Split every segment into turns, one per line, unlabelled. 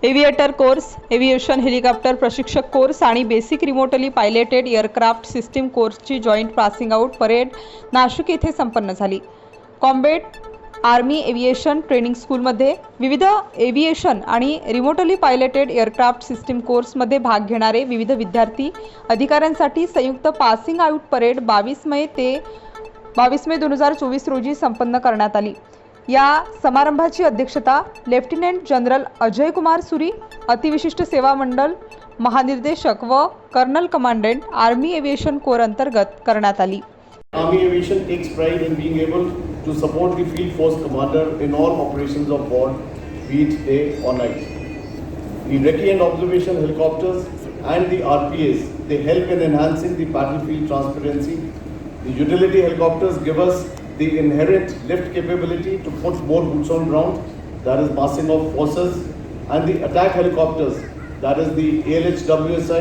Aviator course, aviation helicopter प्रशिक्षक course आणि basic remotely piloted aircraft system कोर्सची joint passing out parade Nashik येथे संपन्न झाली. कॉम्बॅट आर्मी एव्हिएशन ट्रेनिंग स्कूलमध्ये विविध एव्हिएशन आणि रिमोटली पायलटेड एअरक्राफ्ट सिस्टीम कोर्समध्ये भाग घेणारे विविध विद्यार्थी अधिकाऱ्यांसाठी संयुक्त पासिंग आउट परेड 22 मे 2024 रोजी संपन्न करण्यात आली. या समारंभाची अध्यक्षता लेफ्टनंट जनरल अजय कुमार सुरी, अतिविशिष्ट सेवा मंडळ महानिर्देशक व colonel commandant army aviation corps अंतर्गत करण्यात आली.
Army Aviation takes pride in being able to support the Field Force Commander in all operations of war, be it day or night. The recce and observation helicopters and the RPAs, they help in enhancing the battlefield transparency. The utility helicopters give us the inherent lift capability to put more boots on ground, that is massing of forces, and the attack helicopters, that is the ALHWSI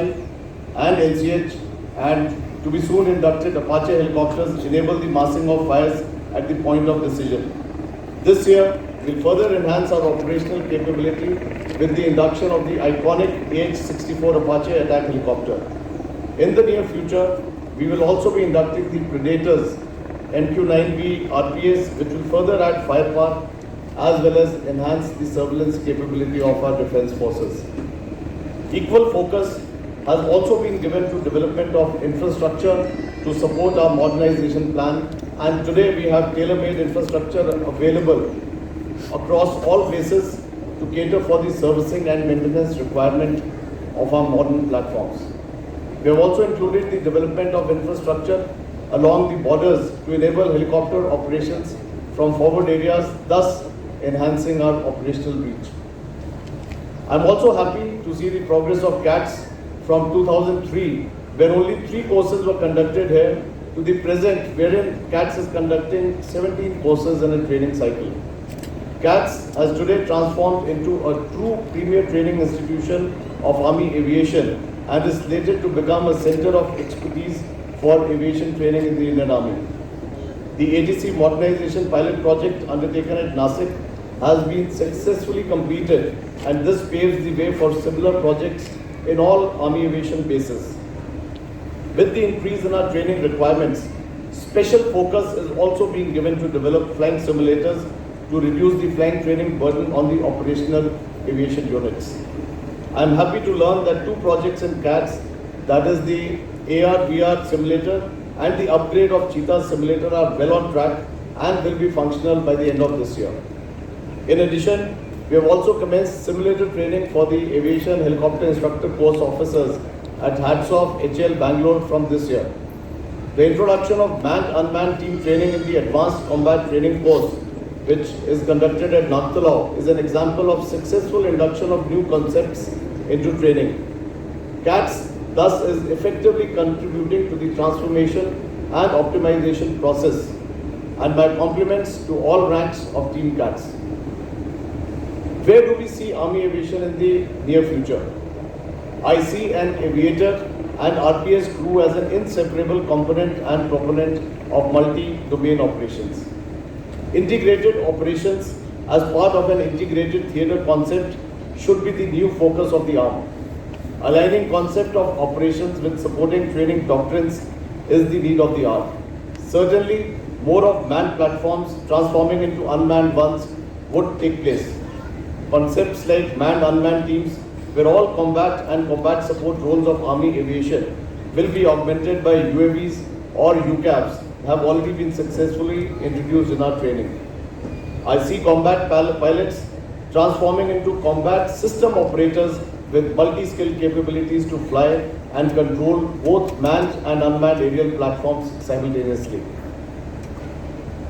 and LCH, and to be soon inducted Apache helicopters enable the massing of fires at the point of decision. This year will further enhance our operational capability with the induction of the iconic AH-64 Apache attack helicopter. In the near future, we will also be inducting the Predators MQ-9B RPAs, which will further add firepower as well as enhance the surveillance capability of our defense forces. Equal focus has also been given to development of infrastructure to support our modernization plan, and today we have tailor-made infrastructure available across all bases to cater for the servicing and maintenance requirement of our modern platforms. We have also included the development of infrastructure along the borders to enable helicopter operations from forward areas, thus enhancing our operational reach. I am also happy to see the progress of CATS from 2003, where only 3 courses were conducted here, to the present, wherein CATS is conducting 17 courses in a training cycle. CATS has today transformed into a true premier training institution of Army Aviation and is slated to become a center of expertise for aviation training in the Indian Army. The ATC modernization pilot project undertaken at Nashik has been successfully completed, and this paves the way for similar projects in all Army aviation bases. With the increase in our training requirements, special focus is also being given to develop flying simulators to reduce the flying training burden on the operational aviation units. I am happy to learn that 2 projects in CATS, that is the AR/VR simulator and the upgrade of Cheetah simulator, are well on track and will be functional by the end of this year. In addition, we have also commenced simulator training for the aviation helicopter instructor course officers at HATSOF HL Bangalore from this year. The introduction of manned-unmanned team training in the advanced combat training course, which is conducted at Nagtalau, is an example of successful induction of new concepts into training. CATS thus is effectively contributing to the transformation and optimization process, and my compliments to all ranks of Team CATS. Where do we see Army Aviation in the near future? I see an aviator and RPS crew as an inseparable component and proponent of multi-domain operations. Integrated operations as part of an integrated theatre concept should be the new focus of the arm. Aligning concept of operations with supporting training doctrines is the need of the hour. Certainly, more of manned platforms transforming into unmanned ones would take place. Concepts like manned-unmanned teams, where all combat and combat support roles of Army Aviation will be augmented by UAVs or UCAVs, have already been successfully introduced in our training. I see combat pilots transforming into combat system operators with multi-skill capabilities to fly and control both manned and unmanned aerial platforms simultaneously.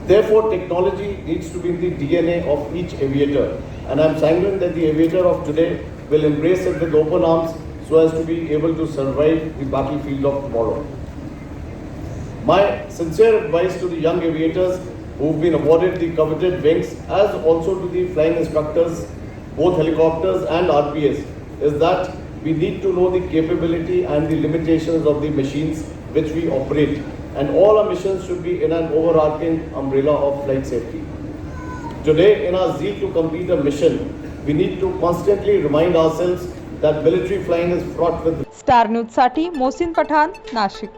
Therefore, technology needs to be in the DNA of each aviator, and I am sanguine that the aviator of today will embrace it with open arms so as to be able to survive the battlefield of tomorrow. My sincere advice to the young aviators who have been awarded the coveted wings, as also to the flying instructors, both helicopters and RPS, is that we need to know the capability and the limitations of the machines which we operate, and all our missions should be in an overarching umbrella of flight safety. Today, in our zeal to complete a mission, We need to constantly remind ourselves that military flying is fraught with
star न्यूजसाठी मोहसिन पठाण, नाशिक.